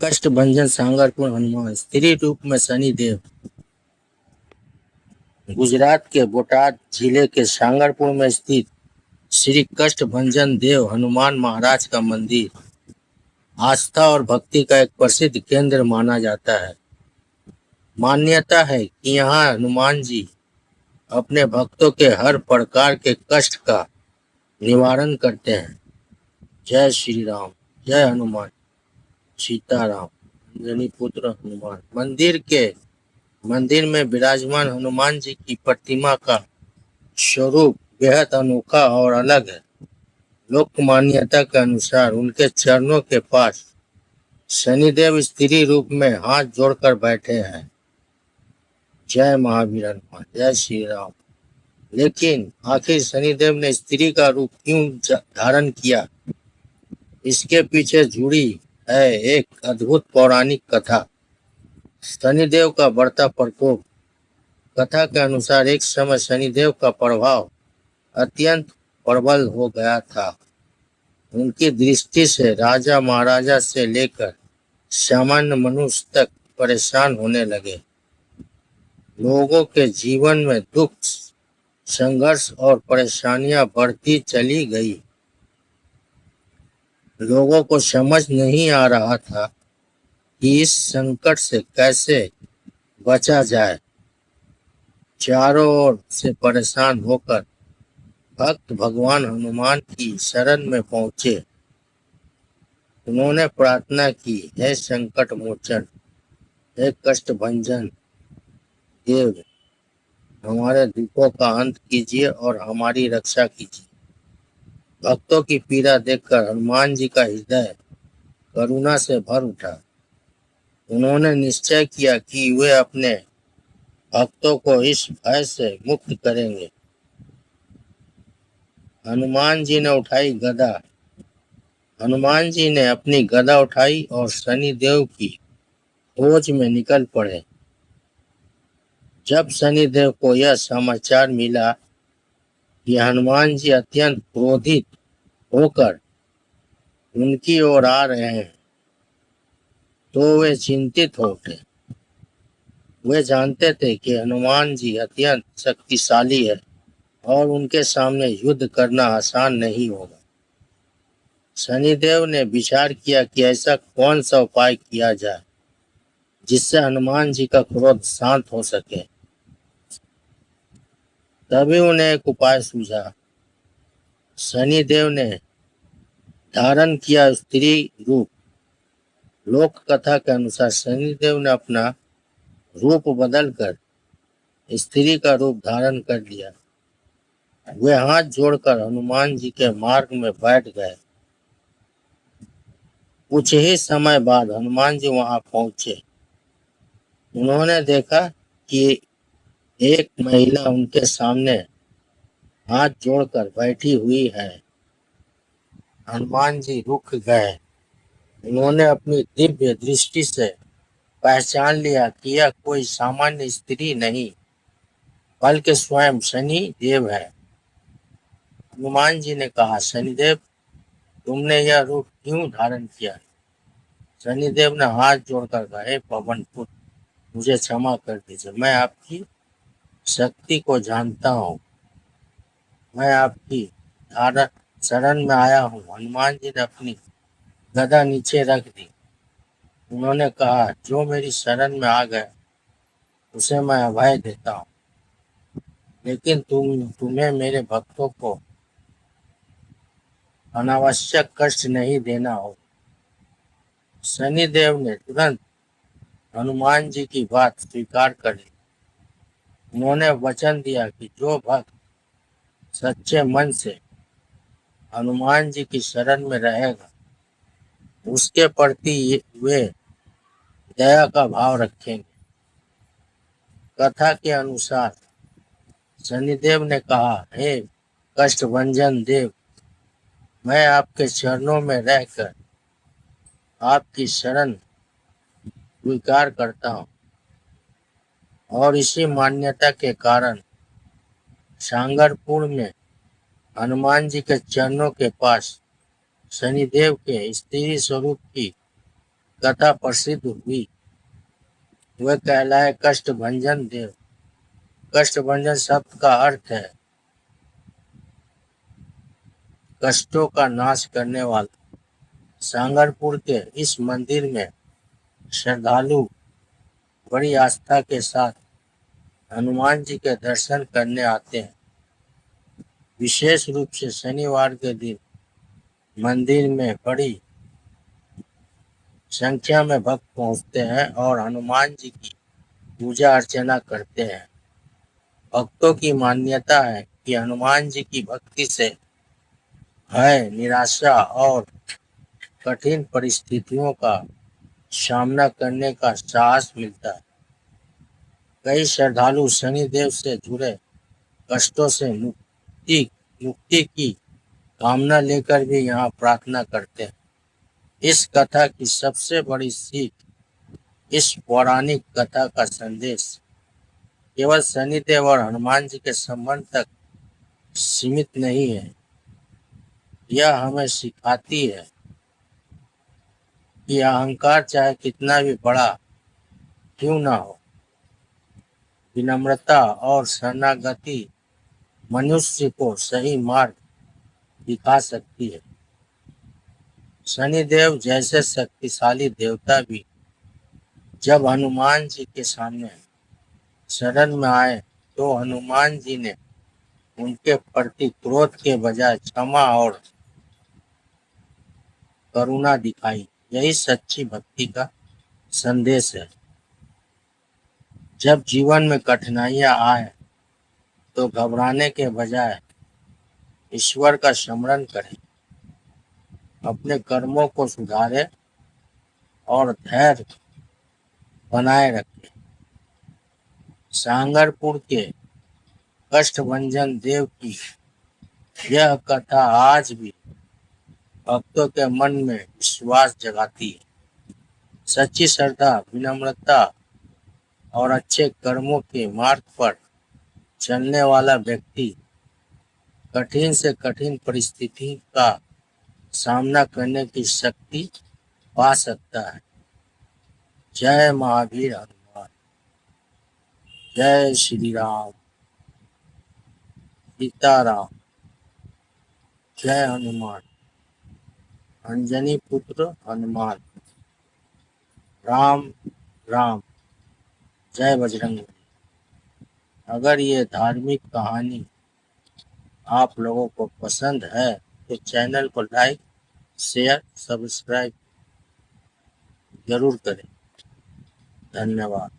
कष्टभंजन सांगरपुर हनुमान स्त्री रूप में शनिदेव। गुजरात के बोटाद जिले के सांगरपुर में स्थित श्री कष्टभंजन देव हनुमान महाराज का मंदिर आस्था और भक्ति का एक प्रसिद्ध केंद्र माना जाता है। मान्यता है कि यहाँ हनुमान जी अपने भक्तों के हर प्रकार के कष्ट का निवारण करते हैं। जय श्री राम, जय हनुमान, सीताराम, अंजनी पुत्र हनुमान। मंदिर में विराजमान हनुमान जी की प्रतिमा का स्वरूप बेहद अनोखा और अलग है। लोक मान्यता के अनुसार उनके चरणों के पास शनिदेव स्त्री रूप में हाथ जोड़कर बैठे हैं। जय महावीर हनुमान, जय श्री राम। लेकिन आखिर शनिदेव ने स्त्री का रूप क्यों धारण किया, इसके पीछे जुड़ी है एक अद्भुत पौराणिक कथा। शनिदेव का बढ़ता प्रकोप। कथा के अनुसार एक समय शनिदेव का प्रभाव अत्यंत प्रबल हो गया था। उनकी दृष्टि से राजा महाराजा से लेकर सामान्य मनुष्य तक परेशान होने लगे। लोगों के जीवन में दुख, संघर्ष और परेशानियां बढ़ती चली गई। लोगों को समझ नहीं आ रहा था कि इस संकट से कैसे बचा जाए। चारों ओर से परेशान होकर भक्त भगवान हनुमान की शरण में पहुंचे। उन्होंने प्रार्थना की, हे संकट मोचन, हे कष्ट भंजन देव, हमारे दुखों का अंत कीजिए और हमारी रक्षा कीजिए। भक्तों की पीड़ा देखकर हनुमान जी का हृदय करुणा से भर उठा। उन्होंने निश्चय किया कि वे अपने भक्तों को इस भय से मुक्त करेंगे। हनुमान जी ने अपनी गदा उठाई और शनिदेव की खोज में निकल पड़े। जब शनिदेव को यह समाचार मिला कि हनुमान जी अत्यंत क्रोधित होकर उनकी ओर आ रहे हैं, तो वे चिंतित हो उठे। वे जानते थे कि हनुमान जी अत्यंत शक्तिशाली है और उनके सामने युद्ध करना आसान नहीं होगा। शनिदेव ने विचार किया कि ऐसा कौन सा उपाय किया जाए जिससे हनुमान जी का क्रोध शांत हो सके। तभी उन्हें एक उपाय सूझा। शनिदेव ने धारण किया स्त्री रूप। लोक कथा के अनुसार शनिदेव ने अपना रूप बदलकर स्त्री का रूप धारण कर लिया। वे हाथ जोड़कर हनुमान जी के मार्ग में बैठ गए। कुछ ही समय बाद हनुमान जी वहां पहुंचे। उन्होंने देखा कि एक महिला उनके सामने हाथ जोड़कर बैठी हुई है। हनुमान जी रुक गए। उन्होंने अपनी दिव्य दृष्टि से पहचान लिया कि यह कोई सामान्य स्त्री नहीं, बल्कि स्वयं शनि देव है। हनुमान जी ने कहा, शनिदेव, तुमने यह रूप क्यों धारण किया? शनिदेव ने हाथ जोड़कर कहा, हे पवन पुत्र, मुझे क्षमा कर दीजिए। मैं आपकी शक्ति को जानता हूँ। मैं आपकी शरण में आया हूँ। हनुमान जी ने अपनी गदा नीचे रख दी। उन्होंने कहा, जो मेरी शरण में आ गए उसे मैं अभय देता हूँ, लेकिन तुम्हें मेरे भक्तों को अनावश्यक कष्ट नहीं देना हो। शनिदेव ने तुरंत हनुमान जी की बात स्वीकार कर ली। उन्होंने वचन दिया कि जो भक्त सच्चे मन से हनुमान जी की शरण में रहेगा, उसके प्रति वे दया का भाव रखेंगे। कथा के अनुसार शनिदेव ने कहा, हे कष्टभंजन देव, मैं आपके चरणों में रहकर आपकी शरण स्वीकार करता हूँ। और इसी मान्यता के कारण सांगरपुर में हनुमान जी के चरणों के पास शनिदेव के स्त्री स्वरूप की कथा प्रसिद्ध हुई, वे कहलाए कष्टभंजन देव। कष्टभंजन शब्द का अर्थ है कष्टों का नाश करने वाला। सांगरपुर के इस मंदिर में श्रद्धालु बड़ी आस्था के साथ हनुमान जी के दर्शन करने आते हैं। विशेष रूप से शनिवार के दिन मंदिर में बड़ी संख्या में भक्त पहुंचते हैं और हनुमान जी की पूजा अर्चना करते हैं। भक्तों की मान्यता है कि हनुमान जी की भक्ति से भय, निराशा और कठिन परिस्थितियों का सामना करने का साहस मिलता है। कई श्रद्धालु शनिदेव से जुड़े कष्टों से मुक्ति की कामना लेकर भी यहाँ प्रार्थना करते हैं। इस कथा की सबसे बड़ी सीख, इस पौराणिक कथा का संदेश केवल शनिदेव और हनुमान जी के संबंध तक सीमित नहीं है। यह हमें सिखाती है कि अहंकार चाहे कितना भी बड़ा क्यों ना हो, विनम्रता और शरणागति मनुष्य को सही मार्ग दिखा सकती है। शनिदेव जैसे शक्तिशाली देवता भी जब हनुमान जी के सामने शरण में आए तो हनुमान जी ने उनके प्रति क्रोध के बजाय क्षमा और करुणा दिखाई। यही सच्ची भक्ति का संदेश है। जब जीवन में कठिनाइयां आए तो घबराने के बजाय ईश्वर का स्मरण करें, अपने कर्मों को सुधारें और धैर्य बनाए रखें। सांगरपुर के कष्टभंजन देव की यह कथा आज भी भक्तों के मन में विश्वास जगाती है। सच्ची श्रद्धा, विनम्रता और अच्छे कर्मों के मार्ग पर चलने वाला व्यक्ति कठिन से कठिन परिस्थिति का सामना करने की शक्ति पा सकता है। जय महावीर हनुमान, जय श्री राम, सीताराम, जय हनुमान, अंजनी पुत्र हनुमान, राम राम, जय बजरंग। अगर ये धार्मिक कहानी आप लोगों को पसंद है तो चैनल को लाइक, शेयर, सब्सक्राइब जरूर करें। धन्यवाद।